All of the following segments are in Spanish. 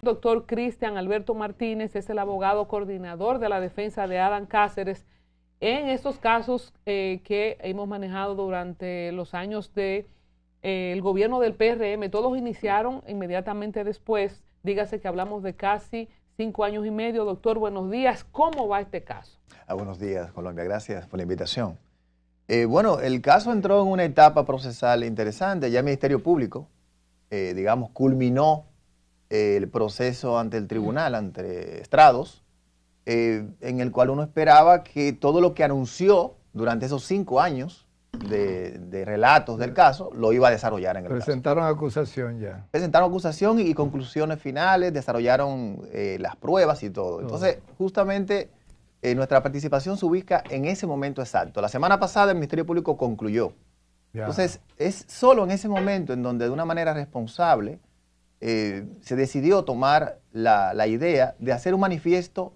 Doctor Cristian Alberto Martínez es el abogado coordinador de la defensa de Adán Cáceres en estos casos que hemos manejado durante los años de el gobierno del PRM. Todos iniciaron inmediatamente después, dígase que hablamos de casi 5 años y medio. Doctor, buenos días. ¿Cómo va este caso? Buenos días, Colombia. Gracias por la invitación. Bueno, el caso entró en una etapa procesal interesante. Ya el Ministerio Público, digamos, culminó el proceso ante el tribunal, ante estrados, en el cual uno esperaba que todo lo que anunció durante esos 5 años de relatos del caso, lo iba a desarrollar en el Presentaron caso. acusación ya. Presentaron acusación y conclusiones finales, desarrollaron las pruebas y todo. Entonces, justamente, nuestra participación se ubica en ese momento exacto. La semana pasada el Ministerio Público concluyó. Ya. Entonces, es solo en ese momento en donde de una manera responsable se decidió tomar la idea de hacer un manifiesto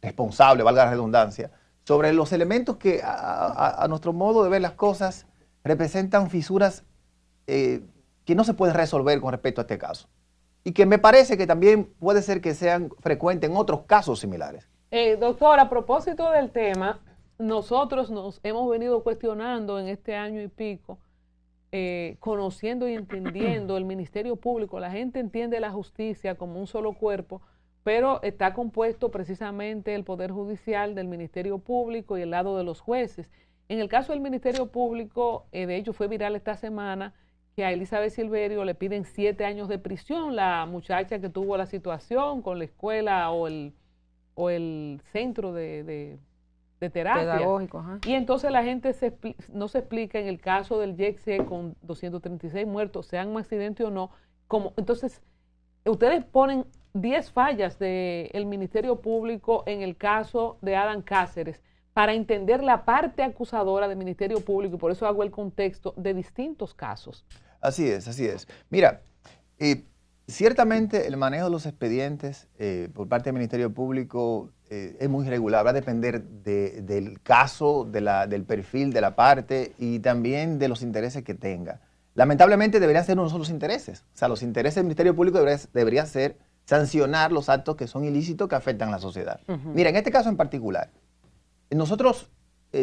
responsable, valga la redundancia, sobre los elementos que a nuestro modo de ver las cosas representan fisuras que no se pueden resolver con respecto a este caso. Y que me parece que también puede ser que sean frecuentes en otros casos similares. Doctor, a propósito del tema, nosotros nos hemos venido cuestionando en este año y pico, conociendo y entendiendo el Ministerio Público. La gente entiende la justicia como un solo cuerpo, pero está compuesto precisamente el Poder Judicial del Ministerio Público y el lado de los jueces. En el caso del Ministerio Público, de hecho fue viral esta semana que a Elizabeth Silverio le piden 7 años de prisión, la muchacha que tuvo la situación con la escuela o el centro de terapia. Pedagógico, ajá. Y entonces la gente no se explica en el caso del YECSE con 236 muertos, sean un accidente o no. Entonces, ustedes ponen 10 fallas del Ministerio Público en el caso de Adán Cáceres para entender la parte acusadora del Ministerio Público, y por eso hago el contexto de distintos casos. Así es, así es. Mira, ciertamente el manejo de los expedientes por parte del Ministerio Público es muy irregular, va a depender del caso, del perfil de la parte y también de los intereses que tenga. Lamentablemente deberían ser unos solos intereses. O sea, los intereses del Ministerio Público deberían ser sancionar los actos que son ilícitos que afectan a la sociedad. Mira, en este caso en particular, nosotros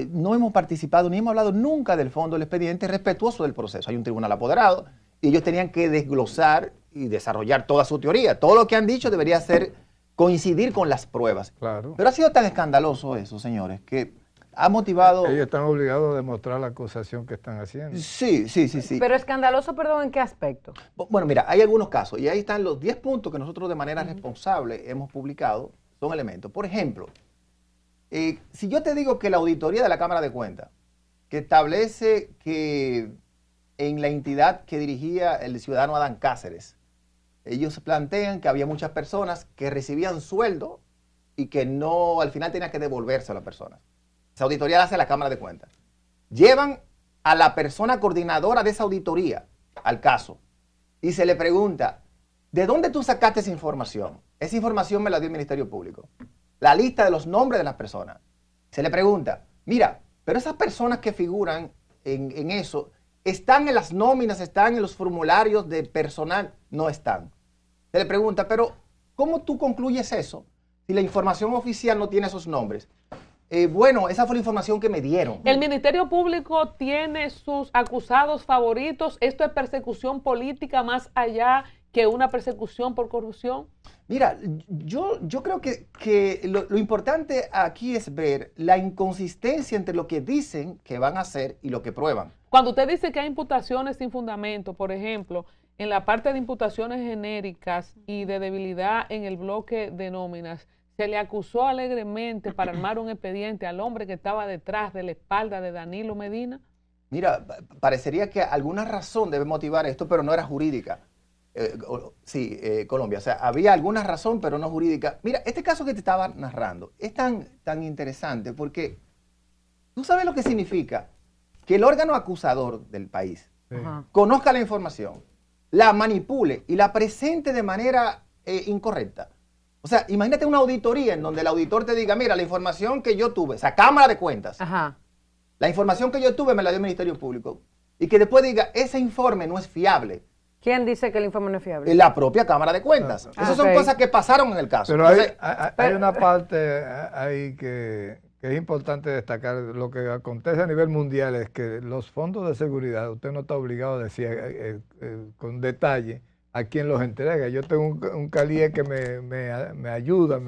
no hemos participado ni hemos hablado nunca del fondo del expediente respetuoso del proceso. Hay un tribunal apoderado y ellos tenían que desglosar y desarrollar toda su teoría. Todo lo que han dicho debería coincidir con las pruebas. Claro. Pero ha sido tan escandaloso eso, señores, que ha motivado... Ellos están obligados a demostrar la acusación que están haciendo. Sí. Pero escandaloso, perdón, ¿en qué aspecto? Bueno, mira, hay algunos casos y ahí están los 10 puntos que nosotros de manera responsable hemos publicado, son elementos. Por ejemplo, si yo te digo que la auditoría de la Cámara de Cuentas, que establece que en la entidad que dirigía el ciudadano Adán Cáceres, ellos plantean que había muchas personas que recibían sueldo y que no, al final tenían que devolverse a la persona. Esa auditoría la hace la Cámara de Cuentas. Llevan a la persona coordinadora de esa auditoría al caso y se le pregunta, ¿de dónde tú sacaste esa información? Esa información me la dio el Ministerio Público. La lista de los nombres de las personas. Se le pregunta, mira, pero esas personas que figuran en eso, ¿están en las nóminas, están en los formularios de personal? No están. Se le pregunta, pero ¿cómo tú concluyes eso si la información oficial no tiene esos nombres? Bueno, esa fue la información que me dieron. ¿El Ministerio Público tiene sus acusados favoritos? ¿Esto es persecución política más allá que una persecución por corrupción? Mira, yo creo que lo importante aquí es ver la inconsistencia entre lo que dicen que van a hacer y lo que prueban. Cuando usted dice que hay imputaciones sin fundamento, por ejemplo, en la parte de imputaciones genéricas y de debilidad en el bloque de nóminas, se le acusó alegremente para armar un expediente al hombre que estaba detrás de la espalda de Danilo Medina. Mira, parecería que alguna razón debe motivar esto, pero no era jurídica. Colombia, o sea, había alguna razón, pero no jurídica. Mira, este caso que te estaba narrando es tan interesante porque tú sabes lo que significa que el órgano acusador del país conozca la información, la manipule y la presente de manera incorrecta. O sea, imagínate una auditoría en donde el auditor te diga, mira, la información que yo tuve, o sea, Cámara de Cuentas, la información que yo tuve me la dio el Ministerio Público, y que después diga, ese informe no es fiable, ¿Quién dice que el informe no es fiable? La propia Cámara de Cuentas. Esas son ok. cosas que pasaron en el caso. Pero Entonces, hay una parte ahí que es importante destacar. Lo que acontece a nivel mundial es que los fondos de seguridad, usted no está obligado a decir con detalle a quién los entrega. Yo tengo un CALIE que me ayuda,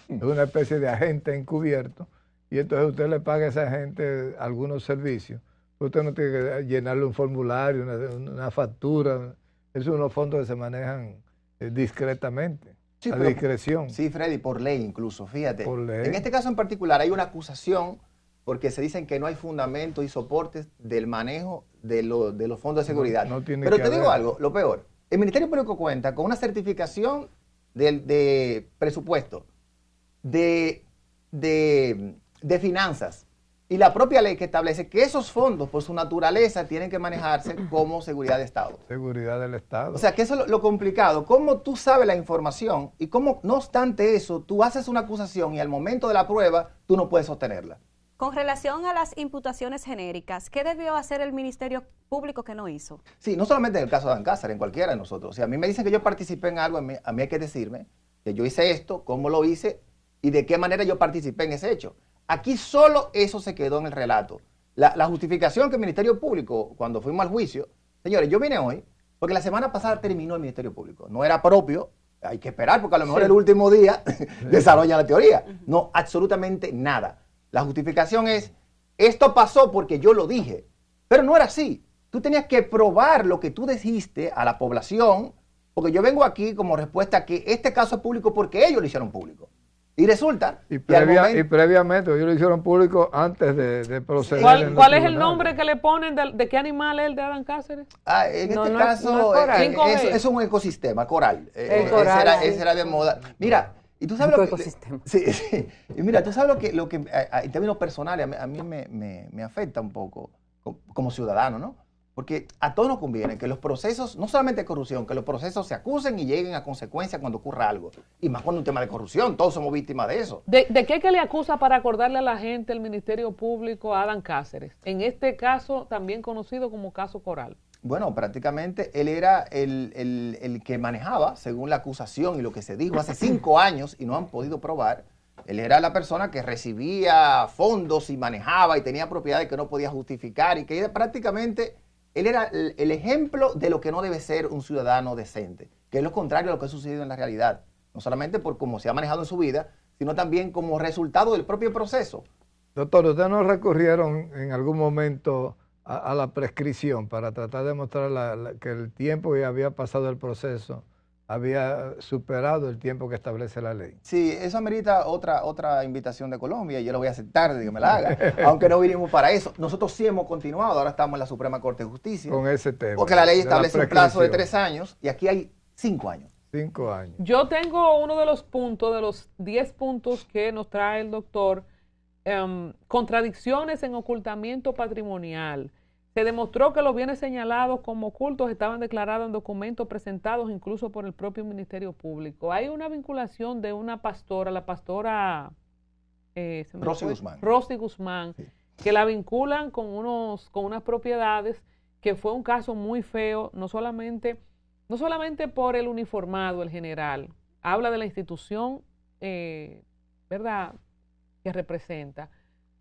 es una especie de agente encubierto, y entonces usted le paga a esa gente algunos servicios. Usted no tiene que llenarle un formulario, una factura. Esos son unos fondos que se manejan discretamente, sí, a pero- discreción. Sí, Freddy, por ley incluso, fíjate. Por ley. En este caso en particular hay una acusación porque se dicen que no hay fundamentos y soportes del manejo de los fondos de seguridad. No tiene Pero que te digo haber. algo, lo peor. El Ministerio Público cuenta con una certificación de presupuesto, de finanzas, y la propia ley que establece que esos fondos, por su naturaleza, tienen que manejarse como seguridad de Estado. Seguridad del Estado. O sea, que eso es lo complicado. Cómo tú sabes la información y cómo, no obstante eso, tú haces una acusación y al momento de la prueba, tú no puedes sostenerla. Con relación a las imputaciones genéricas, ¿qué debió hacer el Ministerio Público que no hizo? Sí, no solamente en el caso de Alcázar, en cualquiera de nosotros. Si a mí me dicen que yo participé en algo, a mí hay que decirme que yo hice esto, cómo lo hice y de qué manera yo participé en ese hecho. Aquí solo eso se quedó en el relato. La justificación que el Ministerio Público, cuando fuimos al juicio, señores, yo vine hoy porque la semana pasada terminó el Ministerio Público. No era propio, hay que esperar porque a lo mejor el último día desarrolla la teoría. No, absolutamente nada. La justificación es, esto pasó porque yo lo dije, pero no era así. Tú tenías que probar lo que tú dijiste a la población, porque yo vengo aquí como respuesta a que este caso es público porque ellos lo hicieron público. Y resulta Y, que al momento- previamente, ellos lo hicieron público antes de proceder. en ¿Cuál los es el tribunales. nombre que le ponen de qué animal es el de Adán Cáceres? En No, este no, caso, no es coral. es un ecosistema, coral. El coral, sí. Ese era de moda. Mira, y tú sabes lo que... Ecosistema. Sí, sí. Y mira, tú sabes lo que en términos personales a mí me afecta un poco como ciudadano, ¿no? Porque a todos nos conviene que los procesos, no solamente de corrupción, que los procesos se acusen y lleguen a consecuencias cuando ocurra algo. Y más cuando un tema de corrupción, todos somos víctimas de eso. ¿De qué que le acusa para acordarle a la gente el Ministerio Público a Adán Cáceres? En este caso, también conocido como caso Coral. Bueno, prácticamente él era el que manejaba, según la acusación y lo que se dijo hace 5 años y no han podido probar. Él era la persona que recibía fondos y manejaba y tenía propiedades que no podía justificar y que prácticamente él era el ejemplo de lo que no debe ser un ciudadano decente, que es lo contrario a lo que ha sucedido en la realidad. No solamente por cómo se ha manejado en su vida, sino también como resultado del propio proceso. Doctor, ¿ustedes no recurrieron en algún momento a la prescripción para tratar de demostrar que el tiempo que había pasado el proceso había superado el tiempo que establece la ley? Sí, eso amerita otra invitación de Colombia y yo lo voy a aceptar de que me la haga, aunque no vinimos para eso. Nosotros sí hemos continuado, ahora estamos en la Suprema Corte de Justicia. Con ese tema. Porque la ley de la establece un plazo de prescripción. 3 años y aquí hay 5 años. 5 años. Yo tengo uno de los puntos, de los 10 puntos que nos trae el doctor, contradicciones en ocultamiento patrimonial. Se demostró que los bienes señalados como ocultos estaban declarados en documentos presentados incluso por el propio Ministerio Público. Hay una vinculación de una pastora, la pastora Rosy Guzmán. Rosy Guzmán, Sí. que la vinculan con unas propiedades, que fue un caso muy feo, no solamente por el uniformado, el general, habla de la institución, ¿verdad?, que representa,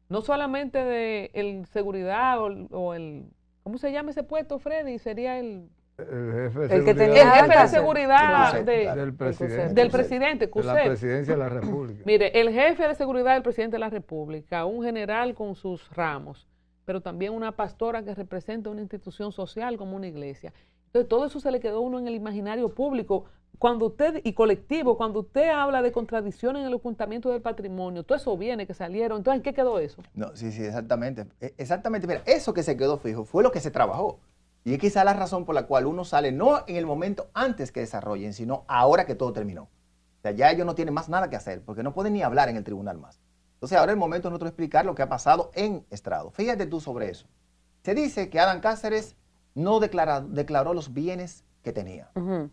no solamente de el seguridad o el, ¿cómo se llama ese puesto, Freddy? Sería el jefe de El que seguridad tenía jefe de Cárcel. seguridad Sí, del presidente. del presidente, de la Cuset. presidencia de la República. Mire, el jefe de seguridad del presidente de la República, un general con sus ramos, pero también una pastora que representa una institución social como una iglesia. Entonces, todo eso se le quedó a uno en el imaginario público. Cuando usted, y colectivo, cuando usted habla de contradicciones en el ocultamiento del patrimonio, todo eso viene que salieron. Entonces, ¿en qué quedó eso? No, sí, exactamente. Exactamente. Mira, eso que se quedó fijo fue lo que se trabajó. Y es quizá la razón por la cual uno sale no en el momento antes que desarrollen, sino ahora que todo terminó. O sea, ya ellos no tienen más nada que hacer, porque no pueden ni hablar en el tribunal más. Entonces, ahora es el momento de nosotros explicar lo que ha pasado en estrado. Fíjate tú sobre eso. Se dice que Adán Cáceres no declaró los bienes que tenía. Ujú.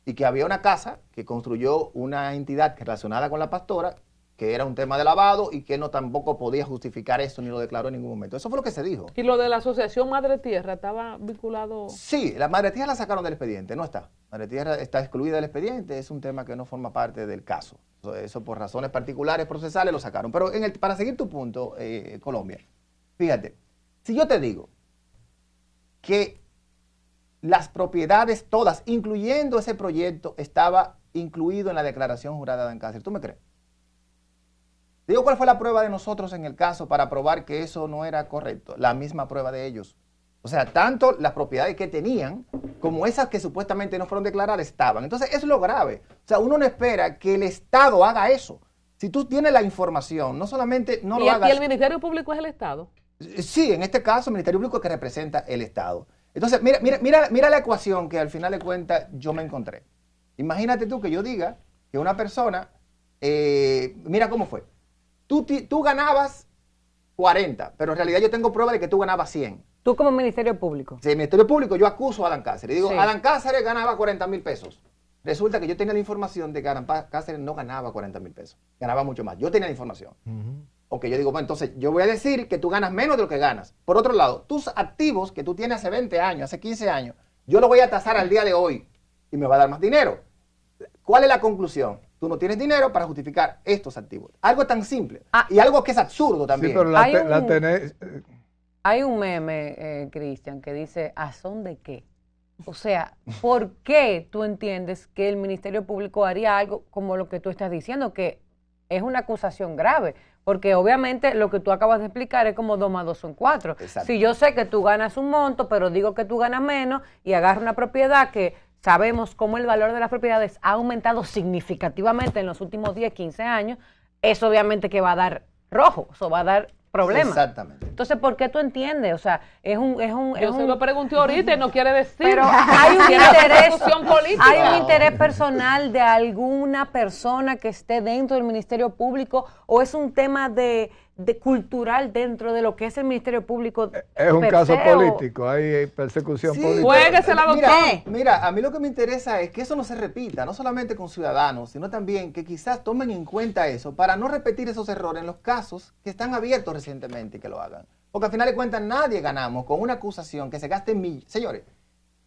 Y que había una casa que construyó una entidad relacionada con la pastora que era un tema de lavado y que él no tampoco podía justificar eso ni lo declaró en ningún momento. Eso fue lo que se dijo. ¿Y lo de la Asociación Madre Tierra estaba vinculado? Sí, la Madre Tierra la sacaron del expediente, no está. Madre Tierra está excluida del expediente, es un tema que no forma parte del caso. Eso por razones particulares procesales lo sacaron. Pero para seguir tu punto, Colombia, fíjate, si yo te digo que las propiedades todas, incluyendo ese proyecto, estaba incluido en la declaración jurada de Adán Cáceres, ¿tú me crees? Te digo cuál fue la prueba de nosotros en el caso para probar que eso no era correcto. La misma prueba de ellos. O sea, tanto las propiedades que tenían como esas que supuestamente no fueron declaradas estaban. Entonces, eso es lo grave. O sea, uno no espera que el Estado haga eso. Si tú tienes la información, no solamente no lo hagas. ¿Y el Ministerio Público es el Estado? Sí, en este caso, el Ministerio Público es que representa el Estado. Entonces, mira la ecuación que al final de cuentas yo me encontré. Imagínate tú que yo diga que una persona, mira cómo fue. Tú ganabas 40, pero en realidad yo tengo prueba de que tú ganabas 100. Tú como Ministerio Público. Sí, el Ministerio Público, yo acuso a Adán Cáceres. Digo, Sí. Adán Cáceres ganaba 40,000 pesos. Resulta que yo tenía la información de que Adán Cáceres no ganaba 40,000 pesos. Ganaba mucho más. Yo tenía la información. Ok, yo digo, bueno, entonces yo voy a decir que tú ganas menos de lo que ganas. Por otro lado, tus activos que tú tienes hace 20 años, hace 15 años, yo los voy a tasar al día de hoy y me va a dar más dinero. ¿Cuál es la conclusión? Tú no tienes dinero para justificar estos activos. Algo tan simple. Y algo que es absurdo también. Sí, pero Hay la un- tenés... Hay un meme, Cristian, que dice, ¿a son de qué? O sea, ¿por qué tú entiendes que el Ministerio Público haría algo como lo que tú estás diciendo, que es una acusación grave? Porque obviamente lo que tú acabas de explicar es como 2 más 2 son 4. Exacto. Si yo sé que tú ganas un monto, pero digo que tú ganas menos y agarro una propiedad que sabemos cómo el valor de las propiedades ha aumentado significativamente en los últimos 10, 15 años, eso obviamente que va a dar rojo, eso va a dar problemas. Exactamente. Entonces, ¿por qué tú entiendes? O sea, es un Yo se lo pregunté ahorita y no quiere decir. pero hay un Quiere hacer interés, persecución política. hay un interés personal de alguna persona que esté dentro del Ministerio Público, o es un tema de cultural dentro de lo que es el Ministerio Público. Es un per caso se, o- político, hay persecución Sí, política. Juéguesela, doctor. Mira, a mí lo que me interesa es que eso no se repita, no solamente con ciudadanos, sino también que quizás tomen en cuenta eso para no repetir esos errores en los casos que están abiertos recientemente y que lo hagan. Porque al final de cuentas nadie ganamos con una acusación que se gaste en millones. Señores,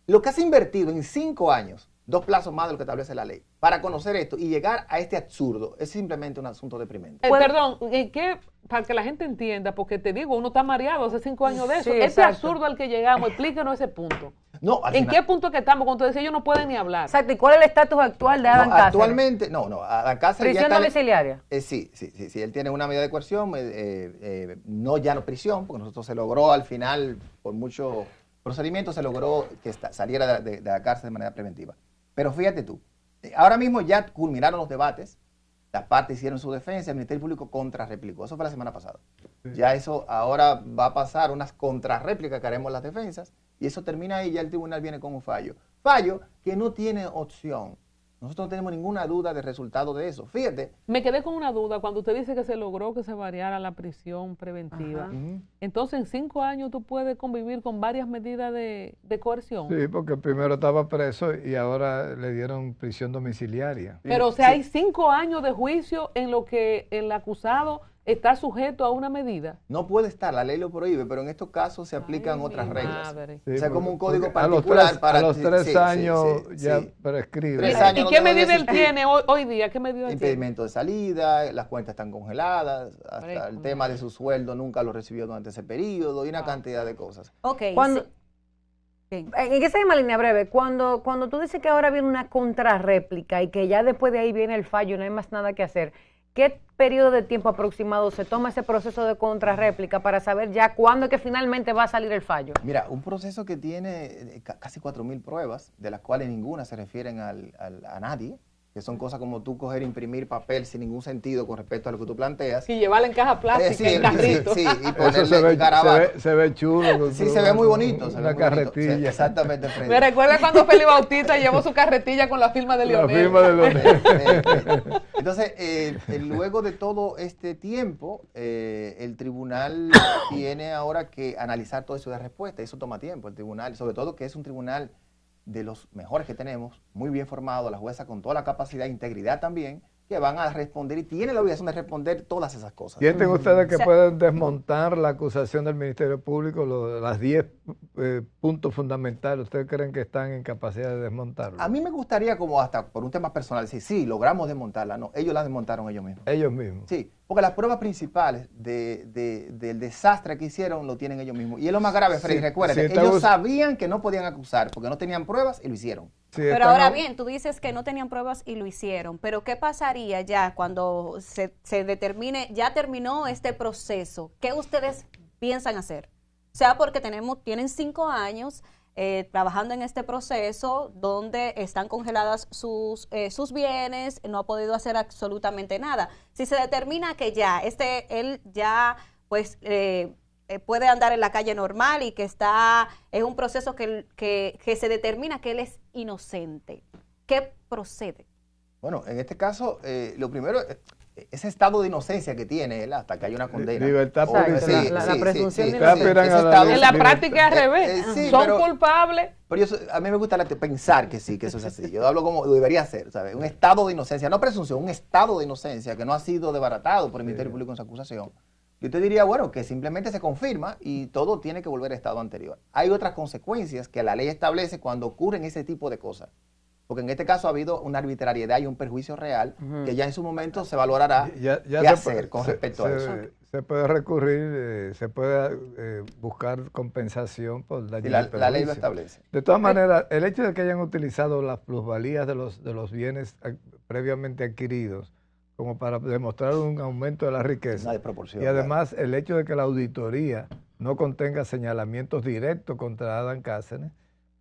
lo que has invertido en 5 años, 2 plazos más de lo que establece la ley, para conocer esto y llegar a este absurdo, es simplemente un asunto deprimente. Perdón, ¿en qué? Para que la gente entienda, porque te digo, uno está mareado hace 5 años de eso. Sí, Este exacto. absurdo al que llegamos, explíquenos ese punto. No, al ¿En final- qué punto que estamos? Cuando tú decías, ellos no pueden ni hablar. Exacto, ¿y cuál es el estatus actual de Adán no, Cáceres? actualmente, Adán Cáceres ya Prisión está... domiciliaria. Sí, él tiene una medida de coerción, no prisión, porque nosotros se logró al final, por mucho procedimiento, se logró que saliera de la cárcel de manera preventiva. Pero fíjate tú, ahora mismo ya culminaron los debates, las partes hicieron su defensa, el Ministerio Público contrarreplicó, eso fue la semana pasada. Ya eso ahora va a pasar unas contrarréplicas que haremos las defensas, y eso termina ahí, ya el tribunal viene con un fallo. Fallo que no tiene opción. Nosotros no tenemos ninguna duda del resultado de eso. Fíjate. Me quedé con una duda cuando usted dice que se logró que se variara la prisión preventiva. Ajá. Entonces, en 5 años tú puedes convivir con varias medidas de coerción. Sí, porque primero estaba preso y ahora le dieron prisión domiciliaria. Pero, o sea, hay 5 años de juicio en lo que el acusado está sujeto a una medida. No puede estar, la ley lo prohíbe, pero en estos casos se aplican Ay, otras mi reglas. madre. Sí, O sea, como un código porque a los particular tres- para... A los 3 sí, sí, años sí, ya sí. prescribe. 3 años ¿Y no qué debe medida él existir. tiene hoy día? ¿Qué medida tiene? Impedimento de salida, las cuentas están congeladas, hasta Fresco. el tema de su sueldo nunca lo recibió durante ese periodo y una cantidad de cosas. Ok. Cuando, sí. en esa misma línea breve, cuando tú dices que ahora viene una contrarréplica y que ya después de ahí viene el fallo y no hay más nada que hacer, ¿qué periodo de tiempo aproximado se toma ese proceso de contrarréplica para saber ya cuándo es que finalmente va a salir el fallo? Mira, un proceso que tiene casi 4.000 pruebas, de las cuales ninguna se refieren a nadie, que son cosas como tú coger e imprimir papel sin ningún sentido con respecto a lo que tú planteas. Y llevarla en caja plástica, Sí, en carrito. sí, y Eso ponerle garabato. se ve chulo. Sí, se ve muy bonito. Se Una ve muy bonito. carretilla. Sí, exactamente, Freddy. Me recuerda cuando Feli Bautista llevó su carretilla con la firma de La Leonel. firma de Leonel. Entonces, luego de todo este tiempo, el tribunal tiene ahora que analizar todo eso de respuesta. Eso toma tiempo, el tribunal, sobre todo que es un tribunal de los mejores que tenemos, muy bien formado, la jueza con toda la capacidad e integridad también, que van a responder y tienen la obligación de responder todas esas cosas. ¿Sienten ustedes que O sea, pueden desmontar la acusación del Ministerio Público, las 10 puntos fundamentales? ¿Ustedes creen que están en capacidad de desmontarlo? A mí me gustaría, como hasta por un tema personal, decir, sí, logramos desmontarla. No, ellos la desmontaron ellos mismos. Ellos mismos. Sí, porque las pruebas principales del desastre que hicieron lo tienen ellos mismos. Y es lo más grave, Freddy, Sí, recuérdate, sí, ellos sabían que no podían acusar porque no tenían pruebas y lo hicieron. Sí, Pero están ahora a- bien, tú dices que no tenían pruebas y lo hicieron, pero ¿qué pasaría ya cuando se determine, ya terminó este proceso? ¿Qué ustedes piensan hacer? O sea, porque tienen 5 años trabajando en este proceso donde están congeladas sus bienes, no ha podido hacer absolutamente nada. Si se determina que ya, él ya, pues, puede andar en la calle normal y que es un proceso que se determina que él es inocente. ¿Qué procede? Bueno, en este caso, lo primero, ese estado de inocencia que tiene él hasta que haya una condena. Libertad Obvio, policial. La presunción de inocencia. Aspiran a la estado- En la libertad. práctica es al revés. sí, Son pero- culpables. Pero a mí me gusta pensar que sí, que eso es así. Yo hablo como debería ser, ¿sabes? Un estado de inocencia, no presunción, un estado de inocencia que no ha sido desbaratado por el Ministerio Público en su acusación. Yo te diría, bueno, que simplemente se confirma y todo tiene que volver al estado anterior. Hay otras consecuencias que la ley establece cuando ocurren ese tipo de cosas. Porque en este caso ha habido una arbitrariedad y un perjuicio real que ya en su momento se valorará Ya qué se hacer puede- con se- respecto a se- eso. Se puede recurrir, se puede buscar compensación por daño Y y la ley lo perjuicio. establece. De todas maneras, el hecho de que hayan utilizado las plusvalías de los bienes previamente adquiridos como para demostrar un aumento de la Una riqueza, desproporción. y además el hecho de que la auditoría no contenga señalamientos directos contra Adán Cáceres,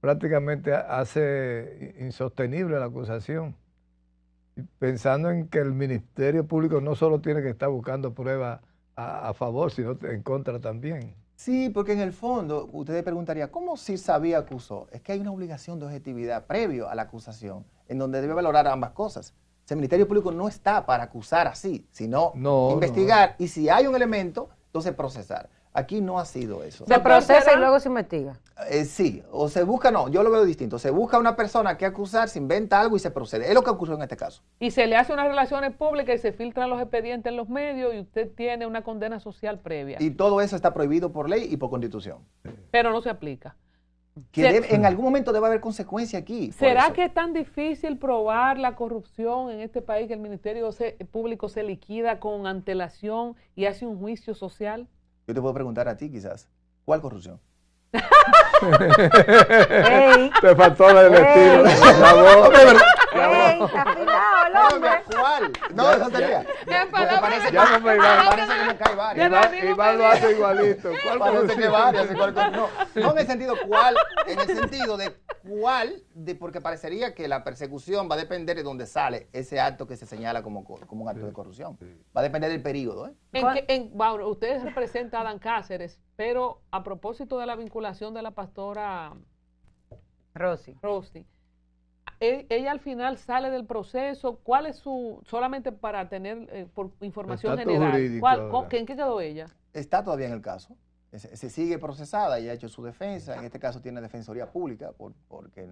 prácticamente hace insostenible la acusación. Y pensando en que el Ministerio Público no solo tiene que estar buscando pruebas a favor, sino en contra también. Sí, porque en el fondo, ustedes preguntarían, ¿cómo si sabía acusó? Es que hay una obligación de objetividad previo a la acusación, en donde debe valorar ambas cosas. O sea, el Ministerio Público no está para acusar así, sino investigar, y si hay un elemento, entonces procesar. Aquí no ha sido eso. Se procesa y luego se investiga. Sí, o se busca, no, yo lo veo distinto. Se busca una persona que acusar, se inventa algo y se procede. Es lo que ocurrió en este caso. Y se le hace unas relaciones públicas y se filtran los expedientes en los medios y usted tiene una condena social previa. Y todo eso está prohibido por ley y por constitución. Pero no se aplica. En algún momento debe haber consecuencia aquí. por ¿Será eso. que es tan difícil probar la corrupción en este país que el Ministerio Público se liquida con antelación y hace un juicio social? Yo te puedo preguntar a ti quizás, ¿cuál corrupción? ¡Ey! Te faltó el estilo. Ey. La voz. ¡Ey! Está afilado el hombre. ¿Cuál? No, eso sería. ¿Qué palabra? Parece que, Llámame, Iván. parece que me cae varias. Iván lo hace igualito. ¿Cuál Parece que corrupción? varias. No en el sentido cuál, en el sentido de cuál, porque parecería que la persecución va a depender de dónde sale ese acto que se señala como un acto de corrupción. Va a depender del periodo, ¿eh? Bueno, usted representa a Adán Cáceres, pero a propósito de la vinculación de la pastora Rosy. Rosy, ella al final sale del proceso. ¿Cuál es solamente para tener por información Estatus general, jurídico ahora. ¿en qué quedó ella? Está todavía en el caso. Se sigue procesada y ha hecho su defensa. En este caso tiene defensoría pública porque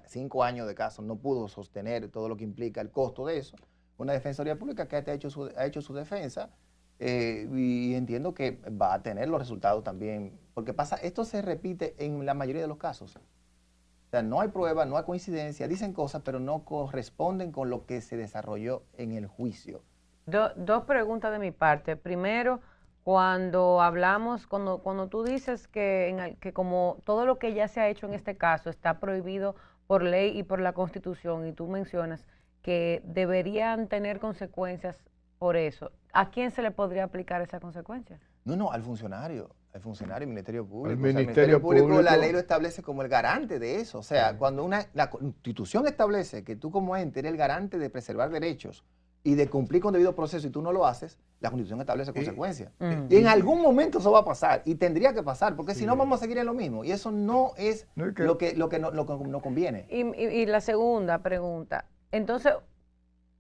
5 años de caso no pudo sostener todo lo que implica el costo de eso. Una defensoría pública que ha hecho su defensa y entiendo que va a tener los resultados también. Porque esto se repite en la mayoría de los casos. O sea, no hay prueba, no hay coincidencia, dicen cosas, pero no corresponden con lo que se desarrolló en el juicio. Dos preguntas de mi parte. Primero, cuando hablamos, cuando tú dices que como todo lo que ya se ha hecho en este caso está prohibido por ley y por la Constitución, y tú mencionas que deberían tener consecuencias por eso, ¿a quién se le podría aplicar esa consecuencia? No, al funcionario, el Ministerio Público. El O sea, Ministerio Público. La ley lo establece como el garante de eso. O sea, cuando la Constitución establece que tú como ente eres el garante de preservar derechos y de cumplir con debido proceso y tú no lo haces, la Constitución establece consecuencias. Y en algún momento eso va a pasar y tendría que pasar, porque si no vamos a seguir en lo mismo. Y eso no es lo que no conviene. Y la segunda pregunta, entonces,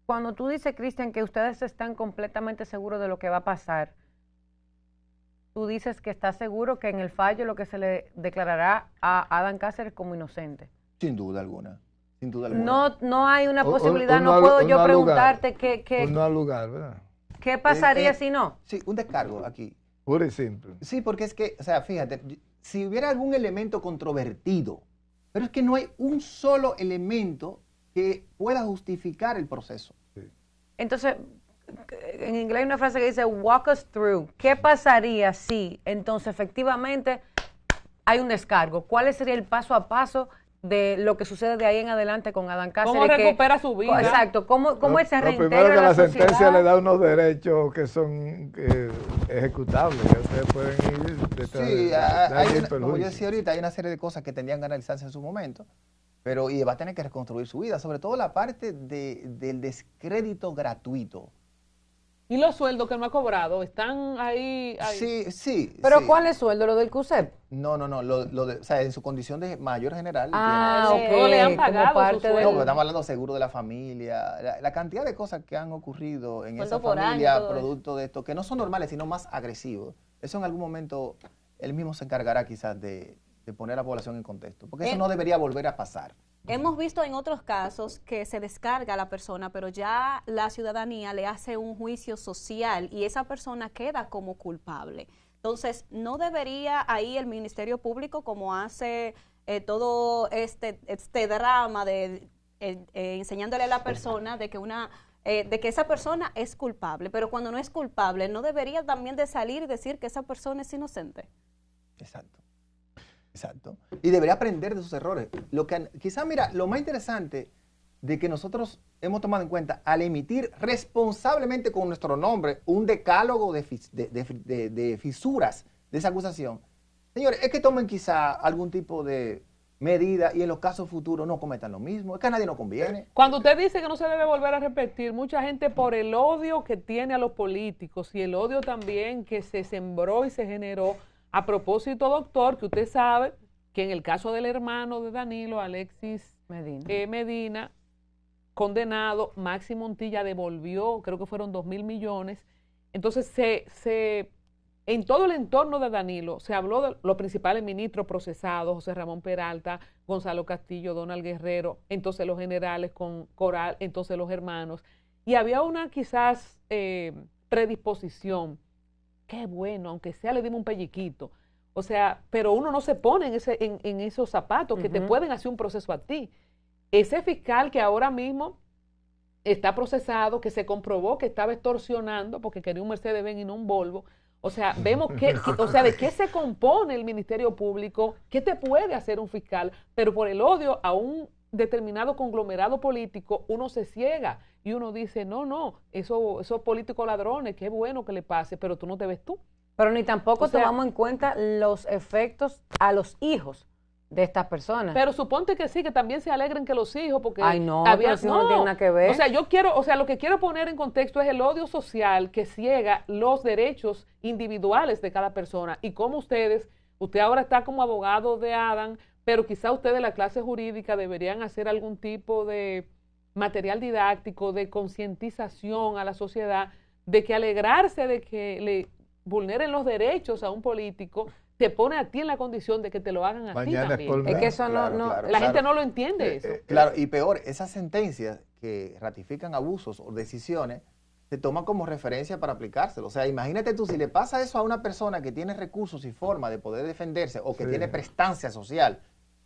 cuando tú dices, Cristian, que ustedes están completamente seguros de lo que va a pasar, tú dices que estás seguro que en el fallo lo que se le declarará a Adán Cáceres como inocente. Sin duda alguna. sin duda alguna. No hay una posibilidad, Uno no al- puedo uno yo al preguntarte Uno al lugar, ¿verdad? qué pasaría si no. Sí, un descargo aquí. Puro y simple. Sí, porque es que, o sea, fíjate, si hubiera algún elemento controvertido, pero es que no hay un solo elemento que pueda justificar el proceso. Entonces, en inglés hay una frase que dice, walk us through. ¿Qué pasaría si entonces efectivamente hay un descargo? ¿Cuál sería el paso a paso de lo que sucede de ahí en adelante con Adán Cáceres? ¿Cómo recupera su vida? Exacto, ¿cómo él se Lo reintegra primero que en la la sentencia sociedad? le da unos derechos que son ejecutables. Ya ustedes pueden ir detrás Sí, de hay alguien como yo perjuicio. decía ahorita, hay una serie de cosas que tendrían que analizarse en su momento, pero y va a tener que reconstruir su vida, sobre todo la parte del descrédito gratuito. ¿Y los sueldos que él me ha cobrado están ahí? Sí. ¿Pero sí. cuál es el sueldo? ¿Lo del CUSEP? No, o sea, en su condición de mayor general. Ah, tiene- ok. no le han como pagado parte su No, sueldo. porque estamos hablando de seguro de la familia, la cantidad de cosas que han ocurrido en Sueldo esa por año, familia todo eso. producto de esto, que no son normales, sino más agresivos. Eso en algún momento él mismo se encargará quizás de poner a la población en contexto, porque eso no debería volver a pasar. Hemos visto en otros casos que se descarga a la persona, pero ya la ciudadanía le hace un juicio social y esa persona queda como culpable. Entonces, ¿no debería ahí el Ministerio Público, como hace todo este drama de enseñándole a la persona de que esa persona es culpable, pero cuando no es culpable, ¿no debería también de salir y decir que esa persona es inocente? Exacto. Exacto. Y debería aprender de sus errores. Quizás, mira, lo más interesante de que nosotros hemos tomado en cuenta al emitir responsablemente con nuestro nombre un decálogo de fisuras de esa acusación, señores, es que tomen quizá algún tipo de medida y en los casos futuros no cometan lo mismo. Es que a nadie nos conviene. Cuando usted dice que no se debe volver a repetir, mucha gente por el odio que tiene a los políticos y el odio también que se sembró y se generó. A propósito, doctor, que usted sabe que en el caso del hermano de Danilo, Alexis Medina, condenado, Maxi Montilla devolvió, creo que fueron 2.000 millones. Entonces, en todo el entorno de Danilo se habló de los principales ministros procesados, José Ramón Peralta, Gonzalo Castillo, Donald Guerrero, entonces los generales con Coral, entonces los hermanos. Y había una quizás predisposición. Qué bueno, aunque sea le dimos un pelliquito. O sea, pero uno no se pone en esos zapatos que te pueden hacer un proceso a ti. Ese fiscal que ahora mismo está procesado, que se comprobó que estaba extorsionando porque quería un Mercedes-Benz y no un Volvo. O sea, vemos de qué se compone el Ministerio Público, qué te puede hacer un fiscal, pero por el odio a un determinado conglomerado político, uno se ciega y uno dice, no, esos políticos ladrones, qué bueno que le pase, pero tú no te ves tú. Pero ni tampoco O sea, tomamos en cuenta los efectos a los hijos de estas personas. Pero suponte que sí, que también se alegren que los hijos, porque Ay, no, pero eso no tiene nada que ver. O sea, lo que quiero poner en contexto es el odio social que ciega los derechos individuales de cada persona y cómo usted ahora está como abogado de Adán, pero quizá ustedes de la clase jurídica deberían hacer algún tipo de material didáctico, de concientización a la sociedad, de que alegrarse de que le vulneren los derechos a un político te pone a ti en la condición de que te lo hagan a Mañana ti es por también. Es que eso La gente no lo entiende eso. Claro, y peor, esas sentencias que ratifican abusos o decisiones se toman como referencia para aplicárselo. O sea, imagínate tú, si le pasa eso a una persona que tiene recursos y forma de poder defenderse o que tiene prestancia social,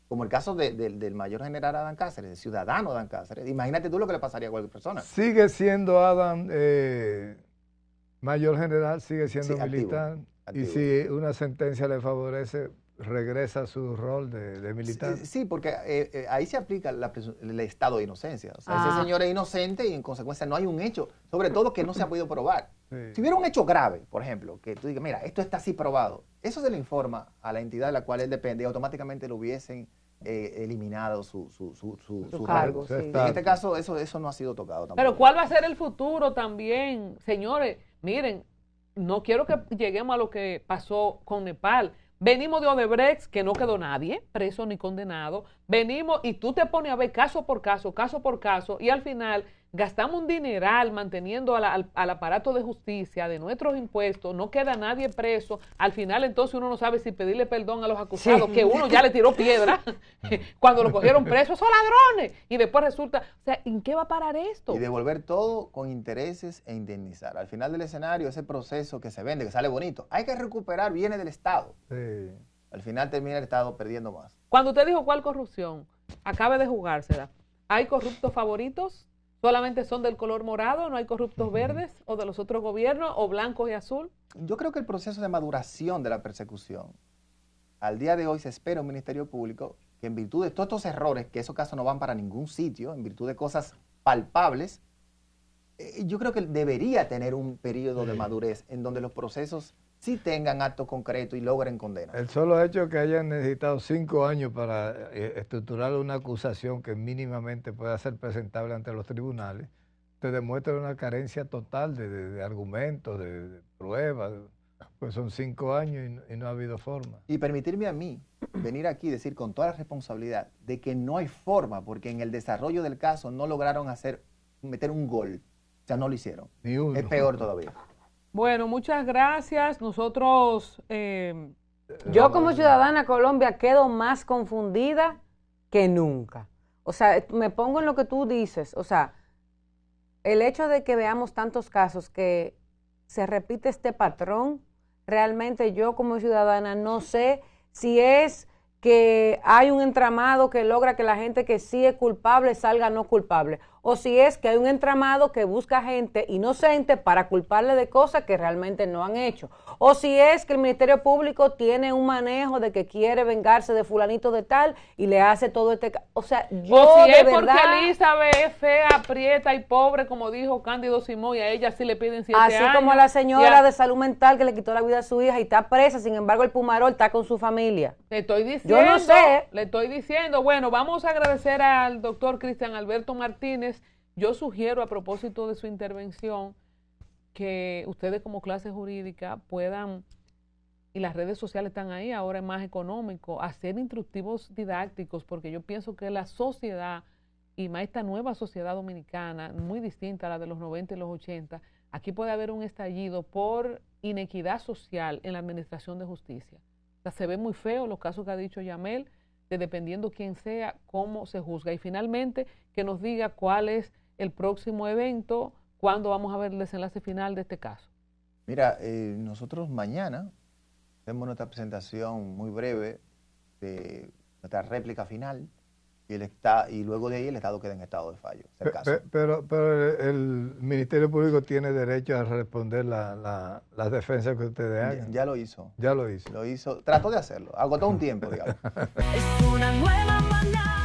como el caso del mayor general Adán Cáceres, del ciudadano Adán Cáceres, imagínate tú lo que le pasaría a cualquier persona. Sigue siendo Adán mayor general, sigue siendo Sí, militar. activo. Y si una sentencia le favorece, regresa a su rol de militar. Sí, porque ahí se aplica el estado de inocencia. O sea, ese señor es inocente y en consecuencia no hay un hecho, sobre todo que no se ha podido probar. Sí. Si hubiera un hecho grave, por ejemplo, que tú digas, mira, esto está así probado, eso se le informa a la entidad de la cual él depende y automáticamente lo hubiesen eliminado su cargo, rango. sí. En este caso, eso no ha sido tocado tampoco. Pero ¿cuál va a ser el futuro también? Señores, miren, no quiero que lleguemos a lo que pasó con Nepal. Venimos de Odebrecht, que no quedó nadie preso ni condenado. venimos y tú te pones a ver caso por caso, y al final gastamos un dineral manteniendo al aparato de justicia, de nuestros impuestos, no queda nadie preso, al final entonces uno no sabe si pedirle perdón a los acusados, que uno ya le tiró piedra cuando lo cogieron preso, ¡son ladrones! Y después resulta, o sea, ¿en qué va a parar esto? Y devolver todo con intereses e indemnizar. Al final del escenario, ese proceso que se vende, que sale bonito, hay que recuperar bienes del Estado. Sí. Al final termina el Estado perdiendo más. Cuando usted dijo cuál corrupción, acabe de jugársela. ¿Hay corruptos favoritos? ¿Solamente son del color morado? ¿No hay corruptos verdes o de los otros gobiernos o blancos y azul? Yo creo que el proceso de maduración de la persecución, al día de hoy se espera un Ministerio Público que en virtud de todos estos errores, que esos casos no van para ningún sitio, en virtud de cosas palpables, yo creo que debería tener un periodo de madurez en donde los procesos sí tengan actos concretos y logren condenas. El solo hecho que hayan necesitado 5 años para estructurar una acusación que mínimamente pueda ser presentable ante los tribunales, te demuestra una carencia total de argumentos, de pruebas, pues son 5 años y no ha habido forma. Y permitirme a mí venir aquí y decir con toda la responsabilidad de que no hay forma, porque en el desarrollo del caso no lograron meter un gol, o sea, no lo hicieron. Ni uno. Es peor todavía. Bueno, muchas gracias. Nosotros... Yo como ciudadana Colombia quedo más confundida que nunca. O sea, me pongo en lo que tú dices. O sea, el hecho de que veamos tantos casos que se repite este patrón, realmente yo como ciudadana no sé si es que hay un entramado que logra que la gente que sí es culpable salga no culpable, o si es que hay un entramado que busca gente inocente para culparle de cosas que realmente no han hecho, o si es que el Ministerio Público tiene un manejo de que quiere vengarse de fulanito de tal y le hace todo o sea, yo o si de es verdad, porque Elizabeth es fea, prieta y pobre, como dijo Cándido Simón, y a ella sí le piden 7 años. así como la señora de salud mental que le quitó la vida a su hija y está presa, sin embargo el Pumarol está con su familia. Le estoy diciendo, yo no sé. Le estoy diciendo, bueno, vamos a agradecer al doctor Cristian Alberto Martínez. Yo sugiero a propósito de su intervención que ustedes como clase jurídica puedan, y las redes sociales están ahí, ahora es más económico, hacer instructivos didácticos, porque yo pienso que la sociedad, y más esta nueva sociedad dominicana, muy distinta a la de los 90 y los 80, aquí puede haber un estallido por inequidad social en la administración de justicia. O sea, se ve muy feo los casos que ha dicho Yamel, de dependiendo quién sea, cómo se juzga. Y finalmente, que nos diga cuál es el próximo evento, cuándo vamos a ver el desenlace final de este caso. Mira, nosotros mañana tenemos nuestra presentación muy breve de nuestra réplica final y luego de ahí el Estado queda en estado de fallo. Es el caso. Pero el Ministerio Público tiene derecho a responder las defensas que ustedes hagan. Ya lo hizo. Ya lo hizo. Lo hizo, trató de hacerlo, agotó un tiempo, digamos. Es una nueva mañana.